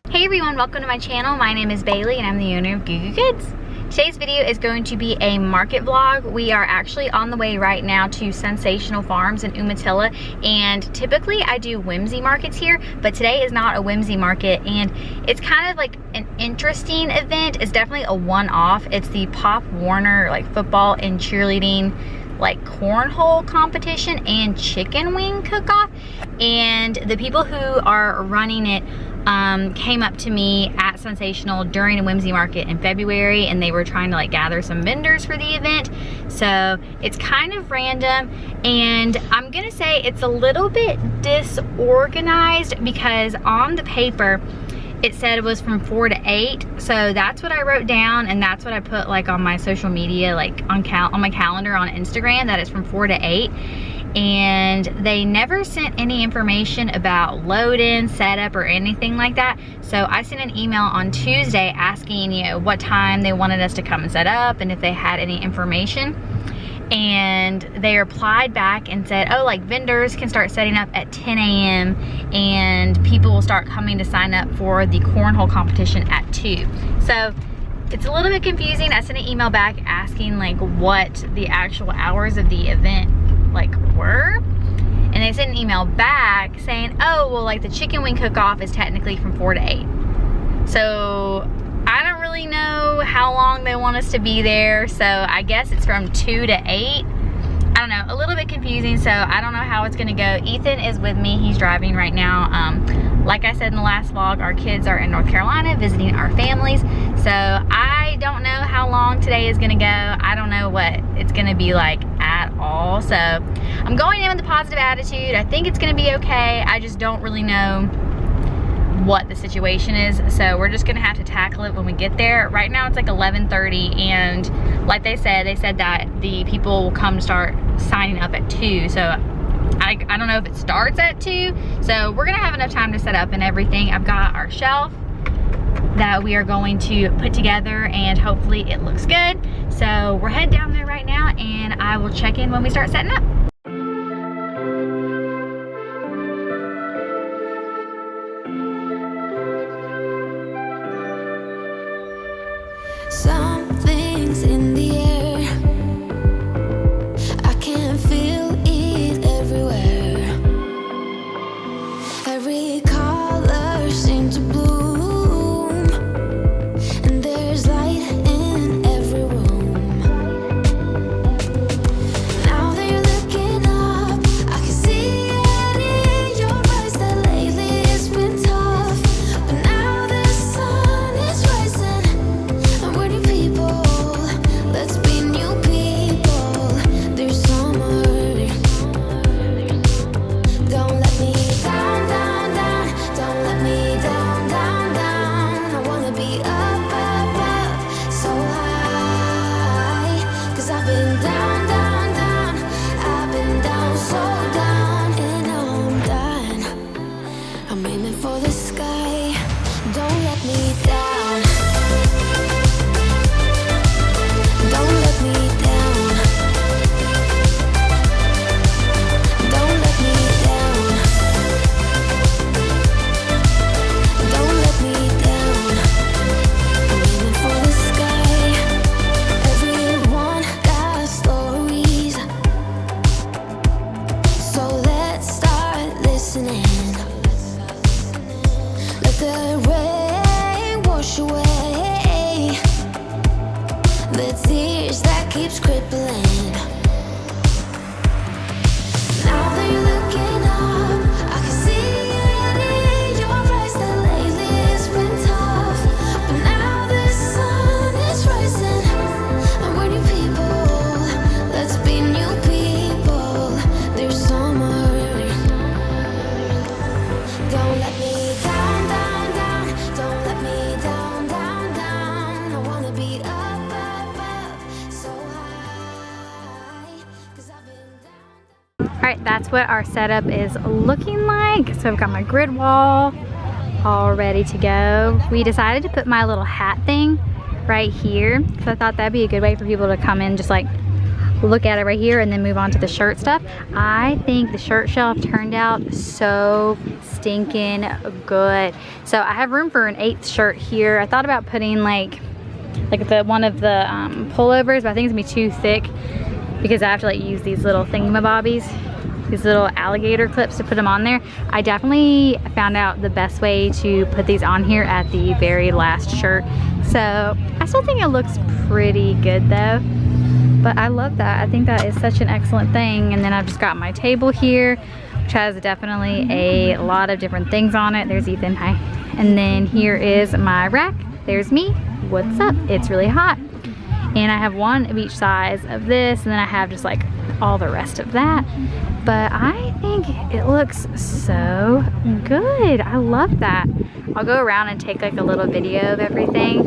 Hey everyone, welcome to my channel. My name is Bailey and I'm the owner of Goo Goo Goods. Today's video is going to be a market vlog. We are actually on the way right now to Sensational Farms in Umatilla, and typically I do whimsy markets here, but today is not a whimsy market, and it's kind of like an interesting event. It's definitely a one-off. It's the Pop Warner like football and cheerleading like cornhole competition and chicken wing cook-off, and the people who are running it came up to me at Sensational during a whimsy market in February, and they were trying to like gather some vendors for the event. So it's kind of random, and I'm gonna say it's a little bit disorganized because on the paper it said it was from 4 to 8, so that's what I wrote down, and that's what I put like on my social media, like on my calendar on Instagram, that it's from 4 to 8. And they never sent any information about load-in, setup, or anything like that. So I sent an email on Tuesday asking, you know, what time they wanted us to come and set up and if they had any information. And they replied back and said, oh, like vendors can start setting up at 10 a.m. and people will start coming to sign up for the cornhole competition at 2. So it's a little bit confusing. I sent an email back asking like what the actual hours of the event like were, and they sent an email back saying, oh, well, like the chicken wing cook-off is technically from 4 to 8. So I don't really know how long they want us to be there, so I guess it's from 2 to 8. I don't know, a little bit confusing, so I don't know how it's gonna go. Ethan is with me, he's driving right now. Like I said in the last vlog, our kids are in North Carolina visiting our families, so I don't know how long today is gonna go. I don't know what it's gonna be like at all, so I'm going in with a positive attitude. I think it's gonna be okay. I just don't really know what the situation is, so we're just gonna have to tackle it when we get there. Right now it's like 11:30, and like they said that the people will come start signing up at 2, so I don't know if it starts at 2, so we're gonna have enough time to set up and everything. I've got our shelf that we are going to put together, and hopefully it looks good. So we're headed down there right now, and I will check in when we start setting up. Something's in the air, I can feel it everywhere. Every color seems to bloom, and there's light in every room. Now that you're looking up, I can see it in your eyes that lately it's been tough. But now the sun is rising, and we're new people. Let's be new people. There's summer. Don't let me down, down, down. Don't let me down, down, down. I wanna be up, up, up, so high. 'Cause I've been down, down, down. I've been down, so down, and now I'm done. I'm aiming for the sky. Don't let me down. Don't let me down. Don't let me down. Don't let me down. I'm aiming for the sky. Everyone got stories, so let's start listening. Let the rain wash away the tears that keeps crippling. Now that you're looking up, I can see it in your eyes that lately it's been tough. But now the sun is rising, and we're new people. Let's be new people. There's summer. Don't let me down, down, down. Don't let me down, down, down. I wanna be up, up, up, so high. 'Cause I've been down. All right, that's what our setup is looking like. So I've got my grid wall all ready to go. We decided to put my little hat thing right here, because I thought that'd be a good way for people to come in just like look at it right here and then move on to the shirt stuff. I think the shirt shelf turned out so stinking good. So I have room for an 8th shirt here. I thought about putting like the one of the pullovers, but I think it's gonna be too thick because I have to like use these little thingamabobbies, these little alligator clips to put them on there. I definitely found out the best way to put these on here at the very last shirt. So I still think it looks pretty good though. But I love that. I think that is such an excellent thing. And then I've just got my table here, which has definitely a lot of different things on it. There's Ethan, hi. And then here is my rack. There's me. What's up? It's really hot. And I have one of each size of this, and then I have just like all the rest of that. But I think it looks so good. I love that. I'll go around and take like a little video of everything.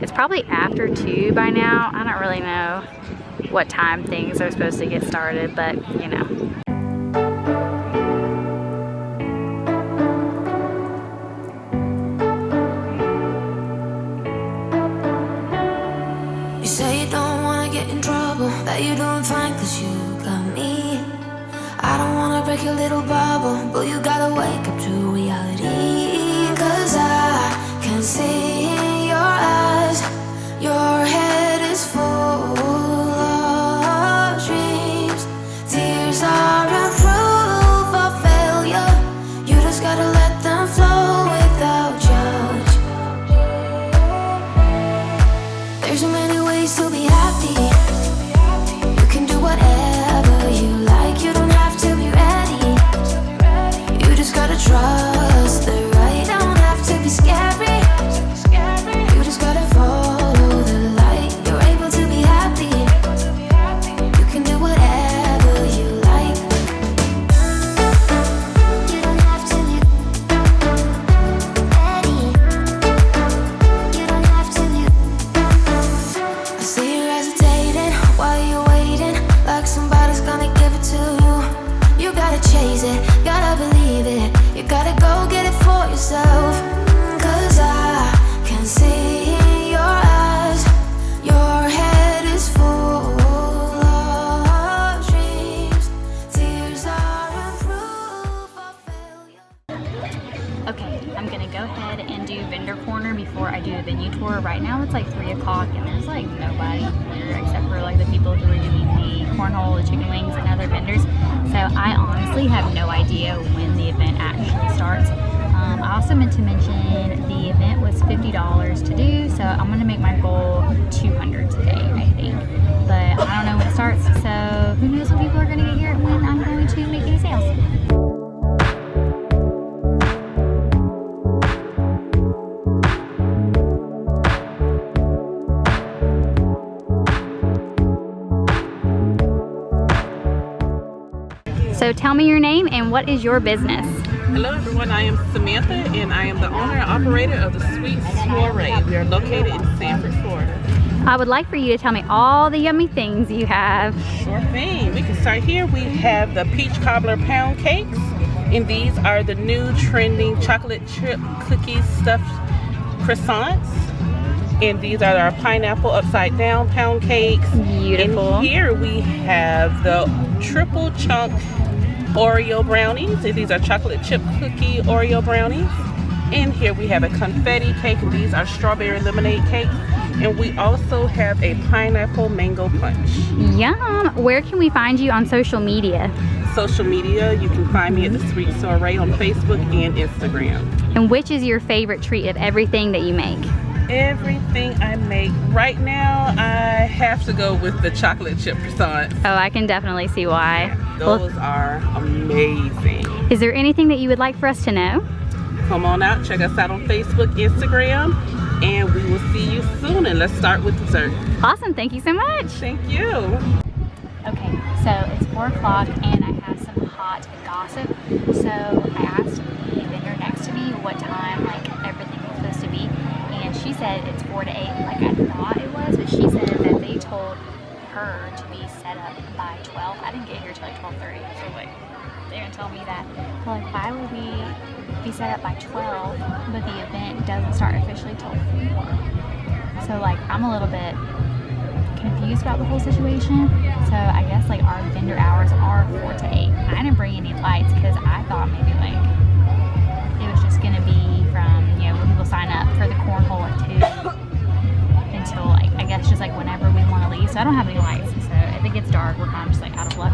It's probably after 2 by now. I don't really know what time things are supposed to get started, but you know. You say you don't wanna get in trouble, that you're doing fine cause you got me. I don't wanna break your little bubble, but you gotta wake up to reality. Cause I can see in your eyes, your head is full of dreams. Tears aren't proof of failure, you just gotta let them flow without judge. There's so many ways to be happy. You can do whatever you like, you don't have to be ready. You just gotta trust the right, don't have to be scary. You just gotta follow the light, you're able to be happy. You can do whatever you like. You don't have to be ready. You don't have to be. I see you hesitating while you're waiting, like somebody's gonna give it to you. You gotta chase it, gotta believe it. You gotta go get it for yourself. Cause I can see in your eyes, your head is full of dreams. Tears are proof of failure. Okay, I'm gonna go ahead and do vendor corner before I do a venue tour. Right now it's like 3 o'clock and there's like nobody here except for like the people who are doing the cornhole, the chicken wings, and other vendors. So I honestly have no idea when the event actually starts. I also meant to mention the event was $50 to do, so I'm gonna make my goal 200 today, I think. But I don't know when it starts, so who knows when people are gonna get here when I'm going to make any sales. So tell me your name and what is your business? Hello everyone, I am Samantha and I am the owner and operator of the Sweet Soiree. We are located in Sanford, Florida. I would like for you to tell me all the yummy things you have. Sure thing. We can start here. We have the peach cobbler pound cakes, and these are the new trending chocolate chip cookies stuffed croissants. And these are our pineapple upside down pound cakes. Beautiful. And here we have the triple chunk Oreo brownies, and these are chocolate chip cookie Oreo brownies. And here we have a confetti cake, and these are strawberry lemonade cakes. And we also have a pineapple mango punch. Yum! Where can we find you on social media? Social media, you can find me at the Sweet Soiree on Facebook and Instagram. And which is your favorite treat of everything that you make? Everything I make right now, I have to go with the chocolate chip croissants. Oh, I can definitely see why. Those are amazing. Is there anything that you would like for us to know? Come on out, check us out on Facebook, Instagram, and we will see you soon. And let's start with dessert. Awesome, thank you so much. Thank you. Okay, so it's 4 o'clock and I have some hot gossip. So I asked the vendor next to me what time like everything was supposed to be, and she said it's 4 to 8 like I thought it was, but she said that they told her to be set up by 12. I didn't get here till like 12:30, so like they're gonna tell me that. Well, like why would we be set up by 12 but the event doesn't start officially till 4? So like I'm a little bit confused about the whole situation. So I guess like our vendor hours are 4 to 8. I didn't bring any lights because I thought maybe like it was just gonna be from, you know, when people sign up for the cornhole at 2 until like, I guess just like whenever we want to leave. So I don't have any lights. So if it gets dark, we're kind of just like out of luck.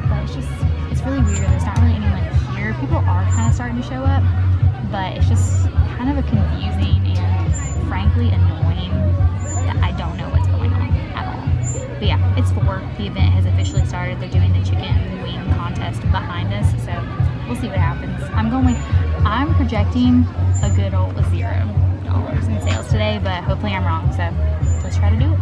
But it's really weird. There's not really anyone here. People are kind of starting to show up, but it's just kind of a confusing and frankly annoying that I don't know what's going on at all. But yeah, it's 4. The event has officially started. They're doing the chicken wing contest behind us, so we'll see what happens. I'm projecting a good old $0 in sales today, but hopefully I'm wrong, so let's try to do it.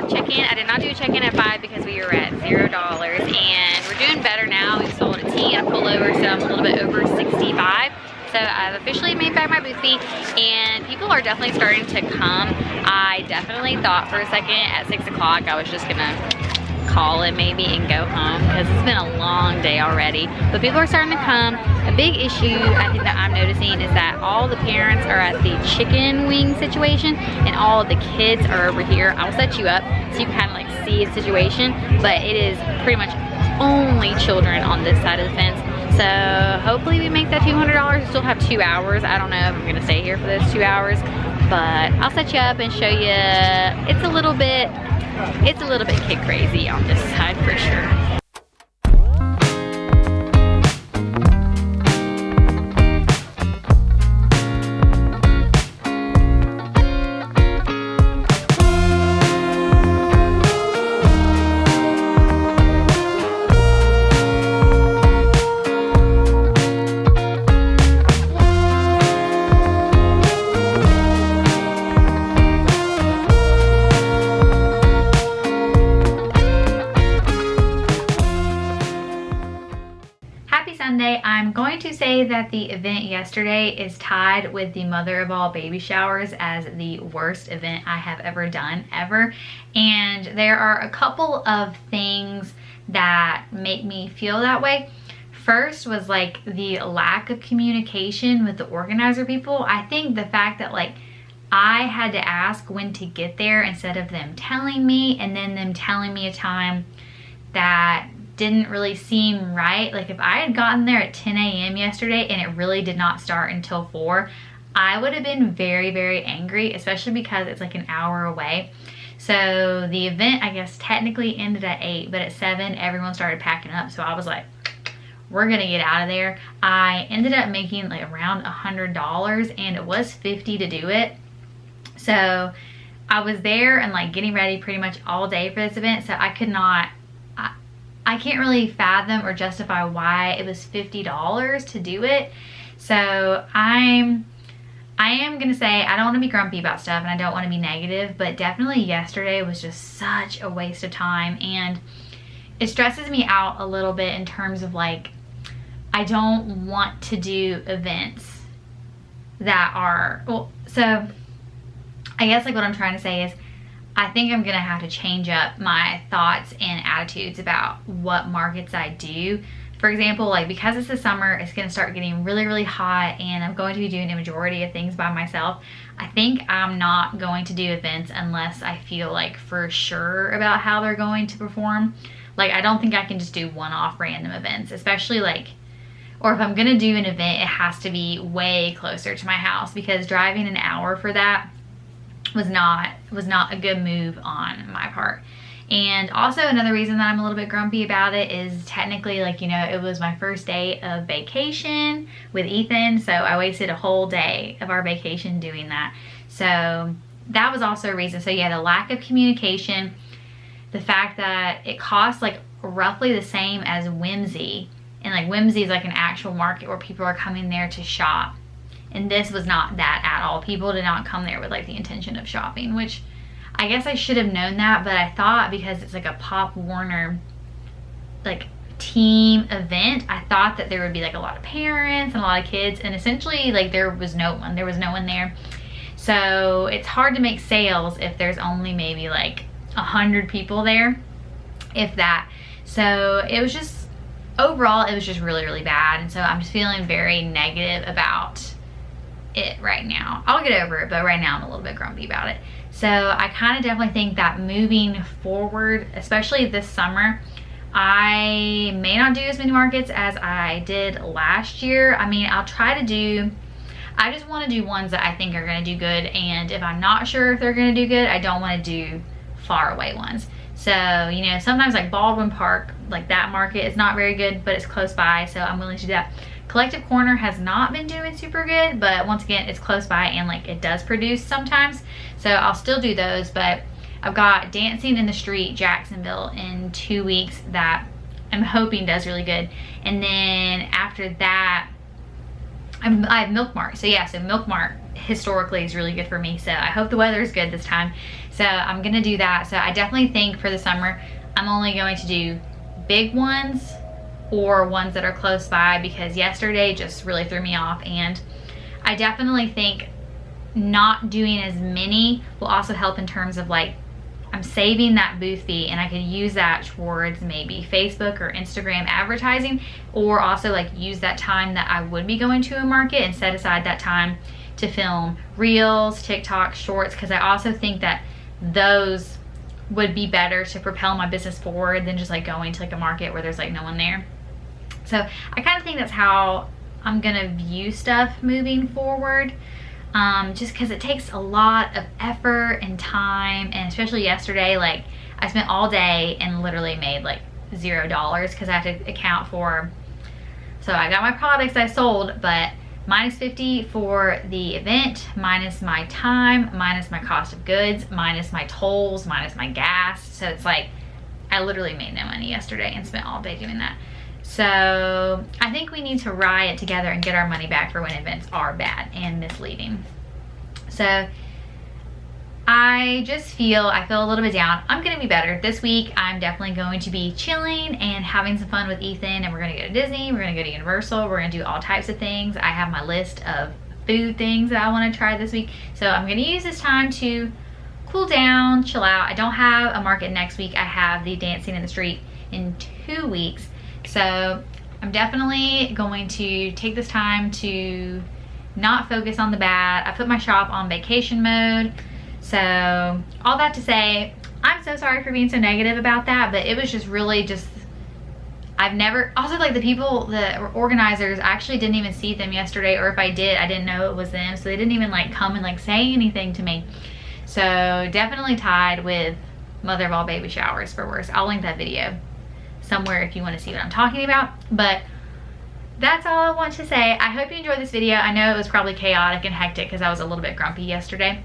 Check-in. I did not do a check-in at 5 because we were at $0, and we're doing better now. We sold a tea and a pullover, so I'm a little bit over 65. So I've officially made back my booth fee, and people are definitely starting to come. I definitely thought for a second at 6 o'clock I was just gonna call it maybe and go home because it's been a long day already, but people are starting to come. A big issue I think that I'm noticing is that all the parents are at the chicken wing situation and all of the kids are over here. I'll set you up so you can kind of like see the situation, but it is pretty much only children on this side of the fence. So hopefully we make that $200. We still have 2 hours. I don't know if I'm gonna stay here for those 2 hours, but I'll set you up and show you. It's a little bit kid crazy on this side for sure. I'm going to say that the event yesterday is tied with the mother of all baby showers as the worst event I have ever done, ever. And there are a couple of things that make me feel that way. First was like the lack of communication with the organizer people. I think the fact that like I had to ask when to get there instead of them telling me, and then them telling me a time that didn't really seem right. Like if I had gotten there at 10 a.m. yesterday and it really did not start until 4, I would have been very, very angry, especially because it's like an hour away. So the event, I guess, technically ended at 8, but at 7, everyone started packing up. So I was like, we're gonna get out of there. I ended up making like around $100, and it was $50 to do it. So I was there and like getting ready pretty much all day for this event. So I can't really fathom or justify why it was $50 to do it. So I am gonna say I don't want to be grumpy about stuff and I don't want to be negative, but definitely yesterday was just such a waste of time, and it stresses me out a little bit in terms of like I don't want to do events that are, well, so I guess like what I'm trying to say is I think I'm gonna have to change up my thoughts and attitudes about what markets I do. For example, like because it's the summer, it's gonna start getting really, really hot, and I'm going to be doing a majority of things by myself. I think I'm not going to do events unless I feel like for sure about how they're going to perform. Like I don't think I can just do one-off random events, especially like, or if I'm gonna do an event, it has to be way closer to my house, because driving an hour for that was not a good move on my part. And also another reason that I'm a little bit grumpy about it is technically, like, you know, it was my first day of vacation with Ethan, so I wasted a whole day of our vacation doing that. So that was also a reason. So yeah, the lack of communication, the fact that it costs like roughly the same as Whimsy, and like Whimsy is like an actual market where people are coming there to shop. And this was not that at all. People did not come there with like the intention of shopping, which I guess I should have known that, but I thought because it's like a Pop Warner like team event, I thought that there would be like a lot of parents and a lot of kids, and essentially like there was no one there. So it's hard to make sales if there's only maybe like 100 people there, if that. So it was just, overall, it was just really, really bad. And so I'm just feeling very negative about it right now. I'll get over it, but right now I'm a little bit grumpy about it. So I kind of definitely think that moving forward, especially this summer, I may not do as many markets as I did last year. I mean, I'll try to do, I just want to do ones that I think are going to do good, and if I'm not sure if they're going to do good, I don't want to do far away ones. So, you know, sometimes like Baldwin Park, like that market is not very good, but it's close by, so I'm willing to do that. Collective Corner has not been doing super good, but once again, it's close by and like it does produce sometimes, so I'll still do those. But I've got Dancing in the Street Jacksonville in 2 weeks that I'm hoping does really good, and then after that I have Milk Mart. So yeah, so Milk Mart historically is really good for me, so I hope the weather is good this time. So I'm gonna do that. So I definitely think for the summer I'm only going to do big ones or ones that are close by, because yesterday just really threw me off. And I definitely think not doing as many will also help in terms of like, I'm saving that booth fee and I could use that towards maybe Facebook or Instagram advertising, or also like use that time that I would be going to a market and set aside that time to film reels, TikTok, shorts, because I also think that those would be better to propel my business forward than just like going to like a market where there's like no one there. So I kind of think that's how I'm gonna view stuff moving forward. Just because it takes a lot of effort and time, and especially yesterday, like I spent all day and literally made like $0 because I had to account for, so I got my products I sold, but minus 50 for the event, minus my time, minus my cost of goods, minus my tolls, minus my gas. So it's like I literally made no money yesterday and spent all day doing that. So I think we need to riot together and get our money back for when events are bad and misleading. So I feel a little bit down. I'm gonna be better. This week I'm definitely going to be chilling and having some fun with Ethan, and we're gonna go to Disney, we're gonna go to Universal, we're gonna do all types of things. I have my list of food things that I wanna try this week. So I'm gonna use this time to cool down, chill out. I don't have a market next week. I have the Dancing in the Street in 2 weeks. So I'm definitely going to take this time to not focus on the bad. I put my shop on vacation mode. So all that to say, I'm so sorry for being so negative about that, but it was just really just, also like the people, the organizers, I actually didn't even see them yesterday, or if I did, I didn't know it was them. So they didn't even like come and like say anything to me. So definitely tied with Mother of All Baby Showers for worse. I'll link that video somewhere if you want to see what I'm talking about. But that's all I want to say. I hope you enjoyed this video. I know it was probably chaotic and hectic because I was a little bit grumpy yesterday.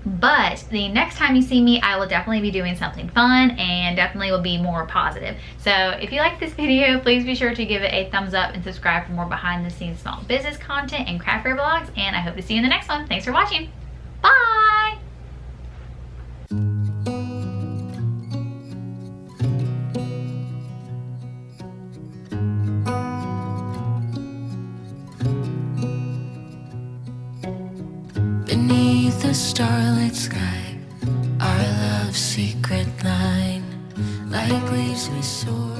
But the next time you see me, I will definitely be doing something fun and definitely will be more positive. So if you like this video, please be sure to give it a thumbs up and subscribe for more behind the scenes small business content and craft fair vlogs. And I hope to see you in the next one. Thanks for watching. Bye! Beneath the starlit sky, our love's secret line, like leaves we soar.